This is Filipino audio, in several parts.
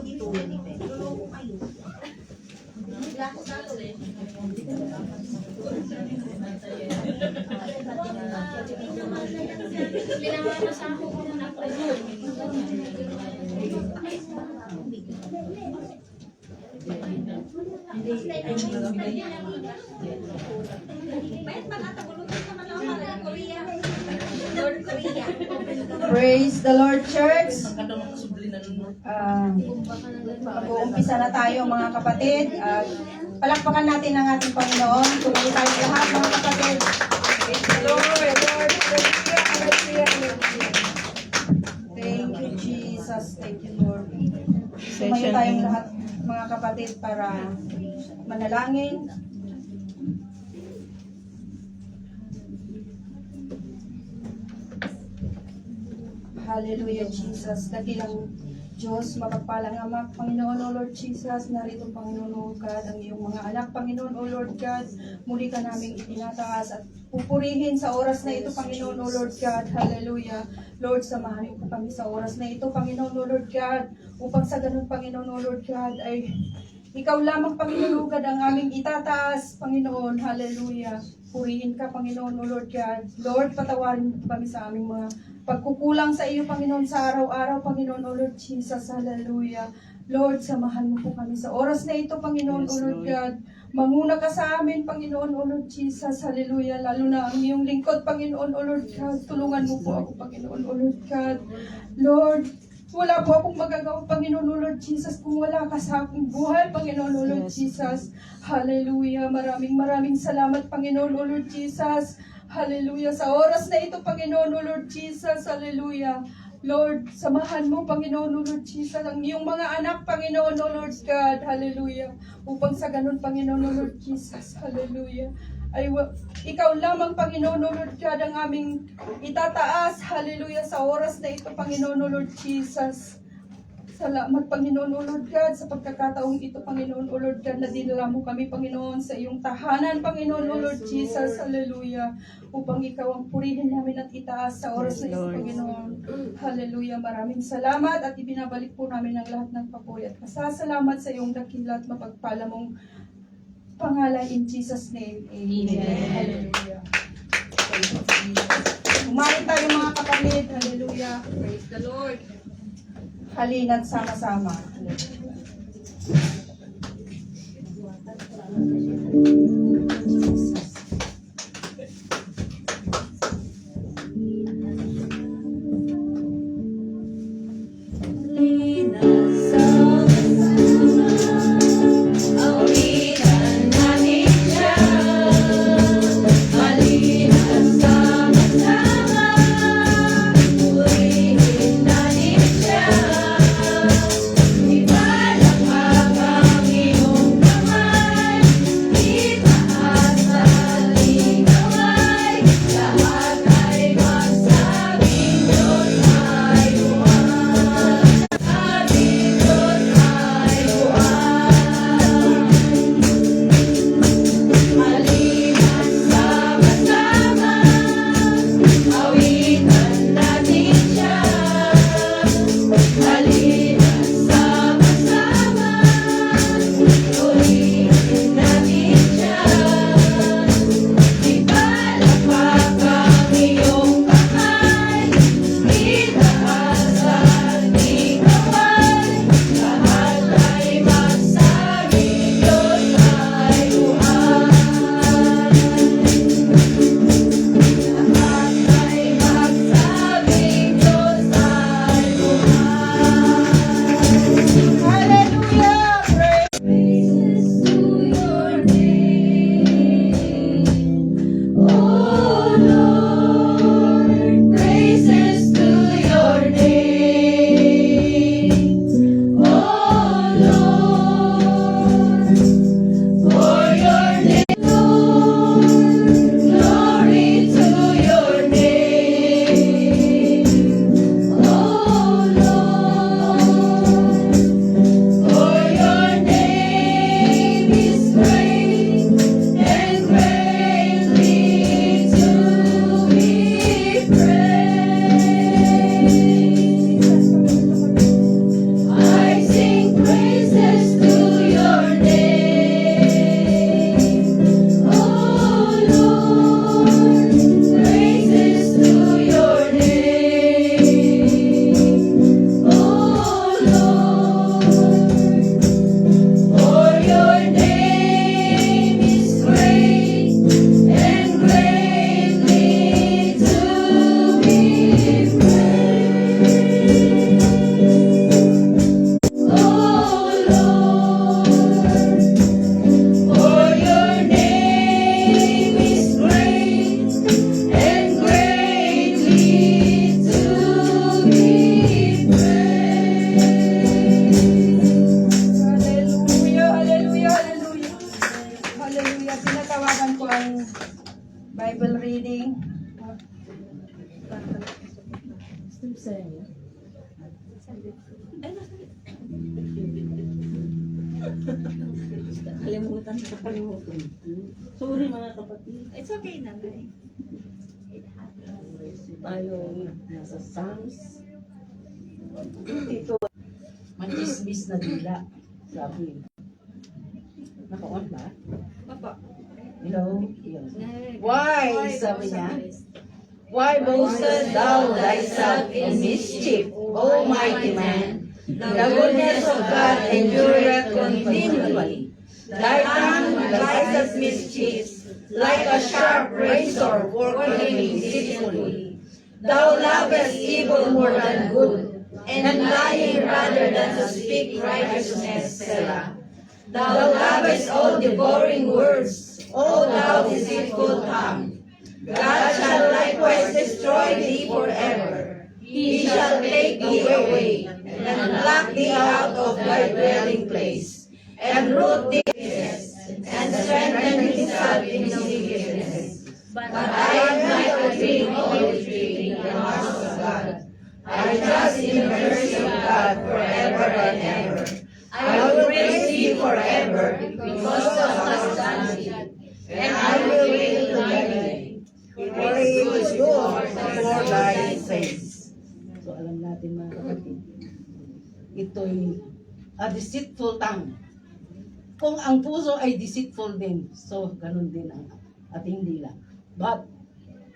dito yan eh. Luloko kayo. Pinamamasaho ko na po. Praise the Lord, Church. Mag-uumpisa na tayo, mga kapatid. Palakpakan natin ang ating Panginoon. Tuloy tayo lahat, mga kapatid. Praise the Lord. Thank you, Jesus. Thank you, Lord. Tumayo tayong lahat, mga kapatid, para manalangin. Hallelujah, Jesus. Dakilang Diyos, mapagpalang Ama, Panginoon, O Lord Jesus, narito, Panginoon, O God, ang iyong mga anak, Panginoon, O Lord God, muli ka naming itinataas at pupurihin sa oras na ito, Panginoon, O Lord God. Hallelujah. Lord, samahan po kami sa oras na ito, Panginoon, O Lord God, upang sa ganun, Panginoon, O Lord God, ay ikaw lamang, Panginoon, O God, ang aming itataas, Panginoon. Hallelujah. Purihin ka, Panginoon, O Lord God. Lord, patawarin mo kami sa aming mga pagkukulang sa iyo, Panginoon, sa araw-araw, Panginoon, O Lord Jesus. Hallelujah. Lord, samahan mo po kami sa oras na ito, Panginoon, O Lord God. Manguna ka sa amin, Panginoon, O Lord Jesus. Hallelujah. Lalo na ang iyong lingkod, Panginoon, O Lord God. Tulungan mo po ako, Panginoon, O Lord God. Lord, wala po akong magagawa, Panginoon, O Lord Jesus, kung wala ka sa aking buhay, Panginoon, O Lord Jesus. Hallelujah. Maraming salamat, Panginoon, O Lord Jesus. Hallelujah. Sa oras na ito, Panginoon, O Lord Jesus. Hallelujah. Lord, samahan mo, Panginoon, O Lord Jesus, ang iyong mga anak, Panginoon, O Lord God. Hallelujah. Upang sa ganun, Panginoon, O Lord Jesus. Hallelujah. Ikaw lamang, Panginoon, O Lord God, ang aming itataas. Hallelujah. Sa oras na ito, Panginoon, O Lord Jesus. Salamat, Panginoon, O Lord God, sa pagkakataong ito, Panginoon, O Lord God, na dinala mo kami, Panginoon, sa iyong tahanan, Panginoon, O Lord Jesus. Hallelujah. Upang ikaw ang purihin namin at itaas sa oras na ito, Panginoon. Hallelujah. Maraming salamat at ibinabalik po namin ang lahat ng papuri at pasasalamat sa iyong dakila at mapagpala mong pangalan in Jesus' name. Amen. Hallelujah. Kumain tayo, mga kapatid. Hallelujah. Praise the Lord. Halina't sama-sama. Ibalang habang iyong kamay, Kalimutan. Sorry mga kapatid. It's okay na, Nay. Tayo nasa Psalms. Ito, manchismis na dila. Sabi. Naka-on ba? Papa. Hello? Yes. Why? Sabi niya. Why boastest thou thyself in mischief, O mighty man? The goodness of God endureth continually. Thy tongue deviseth mischiefs, like a sharp razor working deceitfully. Thou lovest evil more than good, and lying rather than to speak righteousness, Selah. Thou lovest all devouring words, O thou deceitful tongue. God shall likewise destroy thee forever. He shall take thee away, and pluck thee out of thy dwelling place, and root thee and strengthen himself in wickedness. But I am like a green olive tree in the house of God. I trust in the mercy of God forever and ever. I will praise thee forever because thou hast done it, and I will wait to thy name. For it is good before thy face. So alam natin mga kapatid, ito'y a deceitful tongue. Kung ang puso ay deceitful din, so ganun din ang ating dila. But,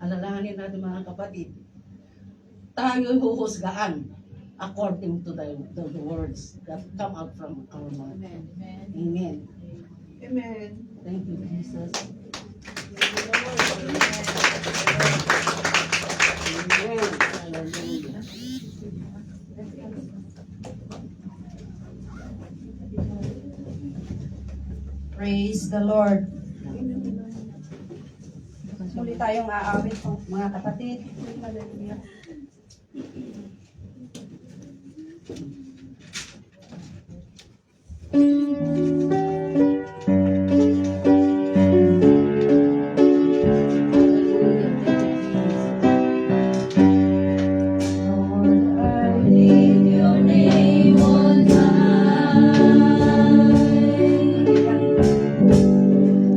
alalahanin natin mga kapatid, tayo'y huhusgaan according to the words that come out from our mouth. Amen. Amen. Amen. Thank you, Jesus. Amen. Hallelujah. Praise the Lord. Muli tayong aawit mga kapatid. Hallelujah.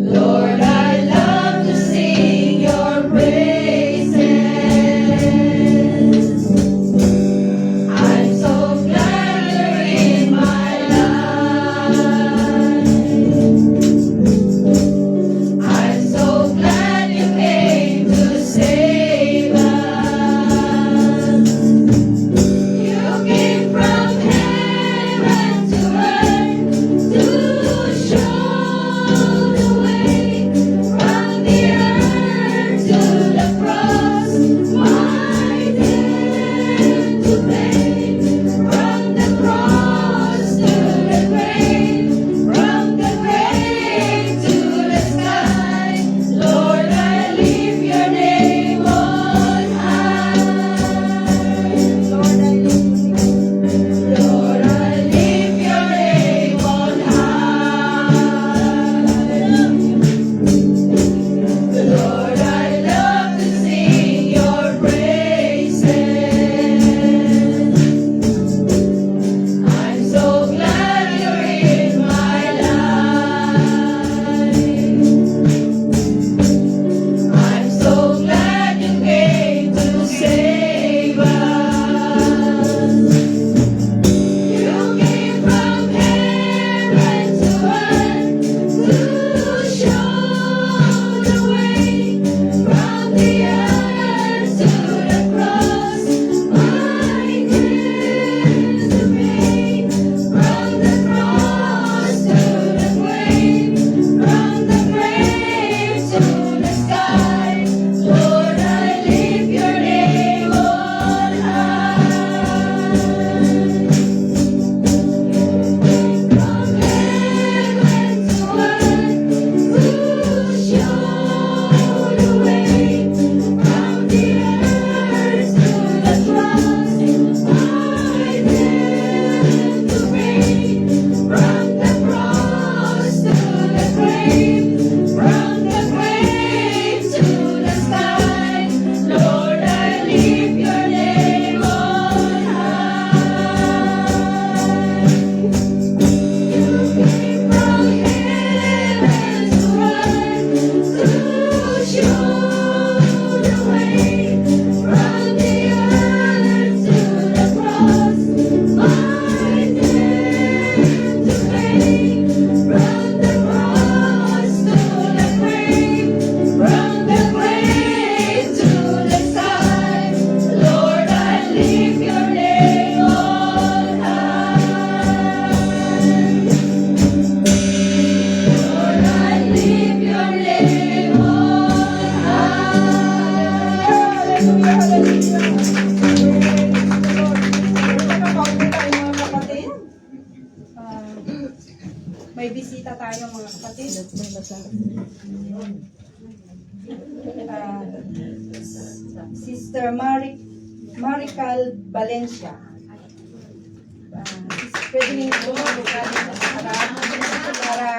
Lord, I love to sing your praises. May bisita tayo mga kapatid. Ah, Sister Marical Valencia. Pwede niyo po bukatin sa harap para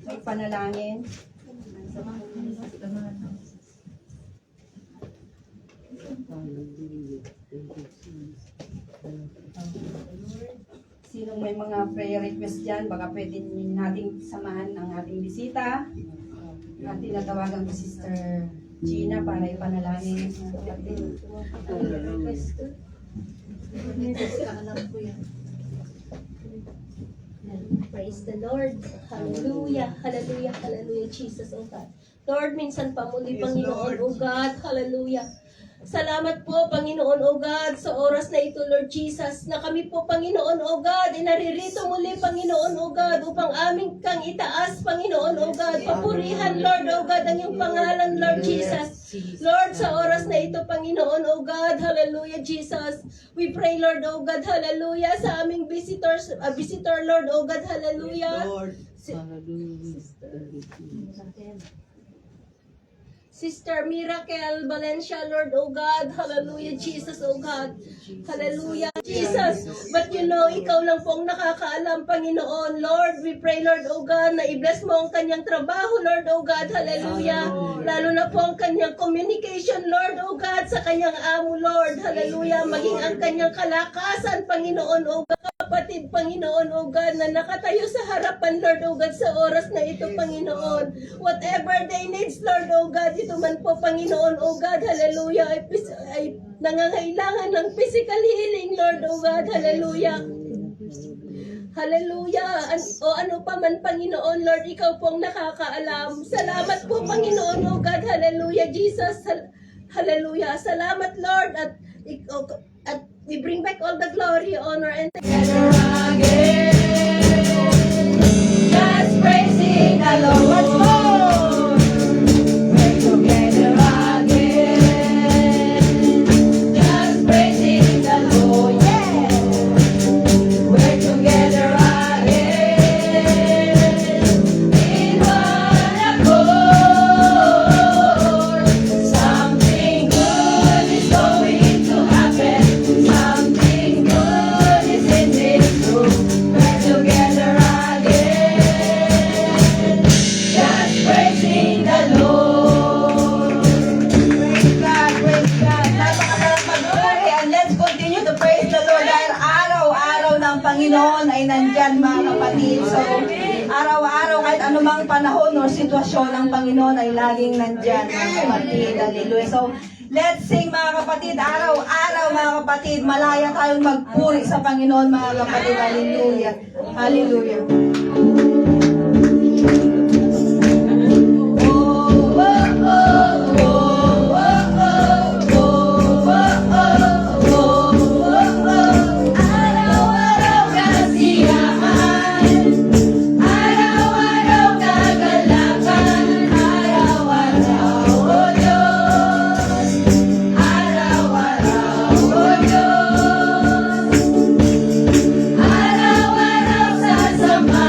may panalangin. Sinong may mga prayer request dyan, baka pwede nating samahan ang ating bisita. At tinatawagan ko Sister Gina para ipanalangin ang kapatid. Praise the Lord. Hallelujah. Hallelujah. Hallelujah. Jesus, oh God. Lord, minsan pa muli, Panginoon, oh God. Hallelujah. Salamat po, Panginoon, O God, sa oras na ito, Lord Jesus, na kami po, Panginoon, O God, inaririto muli, Panginoon, O God, upang aming kang itaas, Panginoon, O God, papurihan, Lord, O God, ang iyong pangalan, Lord Jesus. Lord, sa oras na ito, Panginoon, O God, hallelujah, Jesus. We pray, Lord, O God, hallelujah, sa aming visitor, Lord, O God, hallelujah. Sister Miracle Valencia, Lord, oh God. Hallelujah, Jesus, oh God. Hallelujah, Jesus. But you know, ikaw lang po ang nakakaalam, Panginoon. Lord, we pray, Lord, oh God, na i-bless mo ang kanyang trabaho, Lord, oh God. Hallelujah. Lalo na po ang kanyang communication, Lord, oh God, sa kanyang amo, Lord. Hallelujah. Maging ang kanyang kalakasan, Panginoon, oh God. Kapatid, Panginoon, oh God, na nakatayo sa harapan, Lord, oh God, sa oras na ito, Panginoon. Whatever they needs, Lord, oh God, ito man po, Panginoon, oh God, hallelujah, ay nangangailangan ng physical healing, Lord, oh God, hallelujah. Hallelujah. O ano pa man, Panginoon, Lord, ikaw pong nakakaalam. Salamat po, Panginoon, oh God, hallelujah, Jesus, hallelujah. Salamat, Lord, at we bring back all the glory, honor, and together again. Just praising the Lord. Once more. We're together again. Just praising the Lord. Yeah. We're together again. In one accord. Something good is going to happen. Something good is in this room. We're together again. Just praising the Lord. Praise God, praise God. Napakasarap mag-pray and let's continue to praise the Lord dahil araw-araw ng Panginoon ay nandyan, mga kapatid. So, araw-araw kahit anumang panahon o sitwasyon ng Panginoon ay laging nandyan, mga kapatid. Hallelujah. So, let's sing, mga kapatid. Araw-araw, mga kapatid, malaya tayong magpuri sa Panginoon, mga kapatid. Hallelujah. Hallelujah. Araw-araw kasiyahan, araw-araw kagalakan, araw-araw o Diyos, araw-araw o Diyos, araw-araw sasamahan.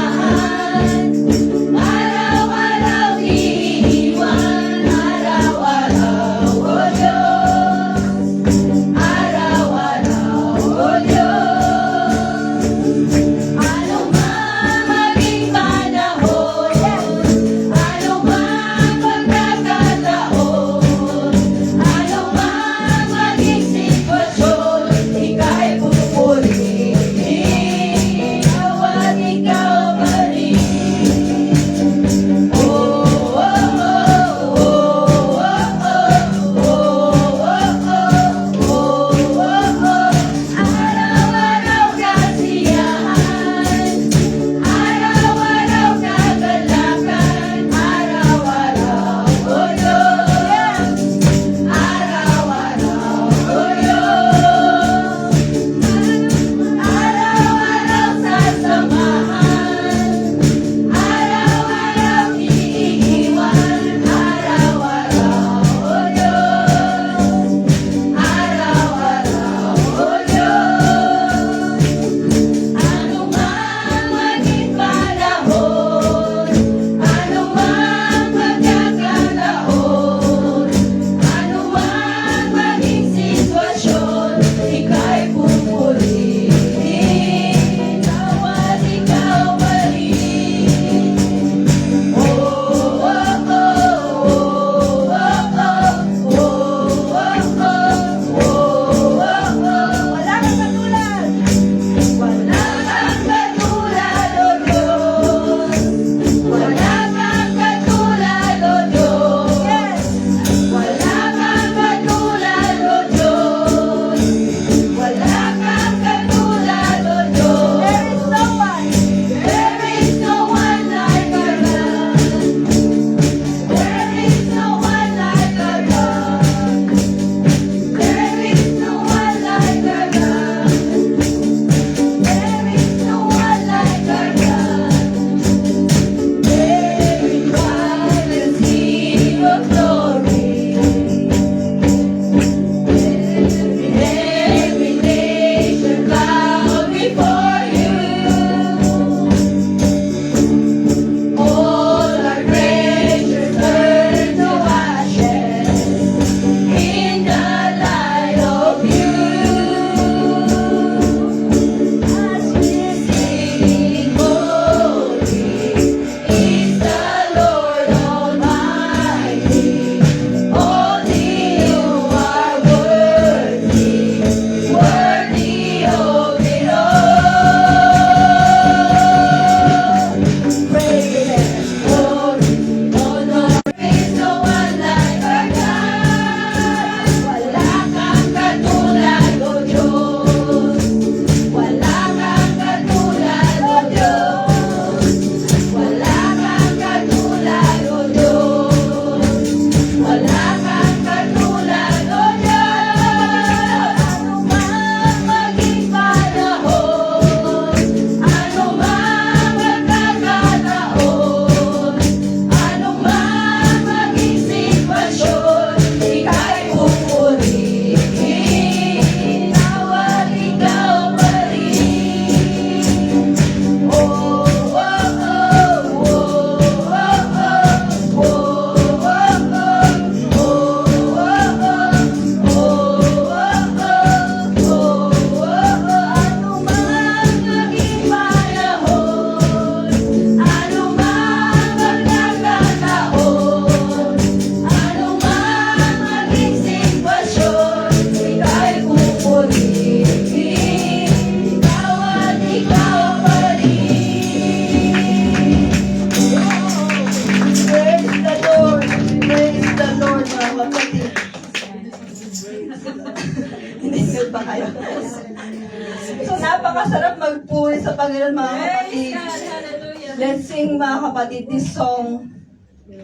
well, mga Praise kapatid. God. Hallelujah. Let's sing, mga kapatid, this song.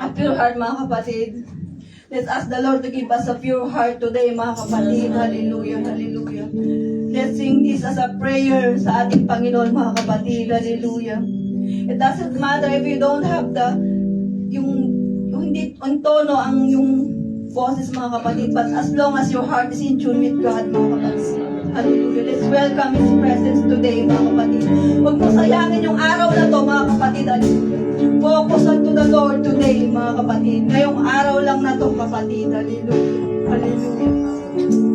A pure heart, mga kapatid. Let's ask the Lord to give us a pure heart today, mga kapatid. Hallelujah, hallelujah. Let's sing this as a prayer sa ating Panginoon, mga kapatid. Hallelujah. It doesn't matter if you don't have yung hindi ang tono ang yung boses, mga kapatid, but as long as your heart is in tune with God, mga kapatid. Hallelujah. Let's welcome His presence today, mga kapatid. Huwag mo sayangin yung araw na to, mga kapatid. Hallelujah. Focus unto the Lord today, mga kapatid. Ngayong araw lang na to, kapatid. Hallelujah. Hallelujah.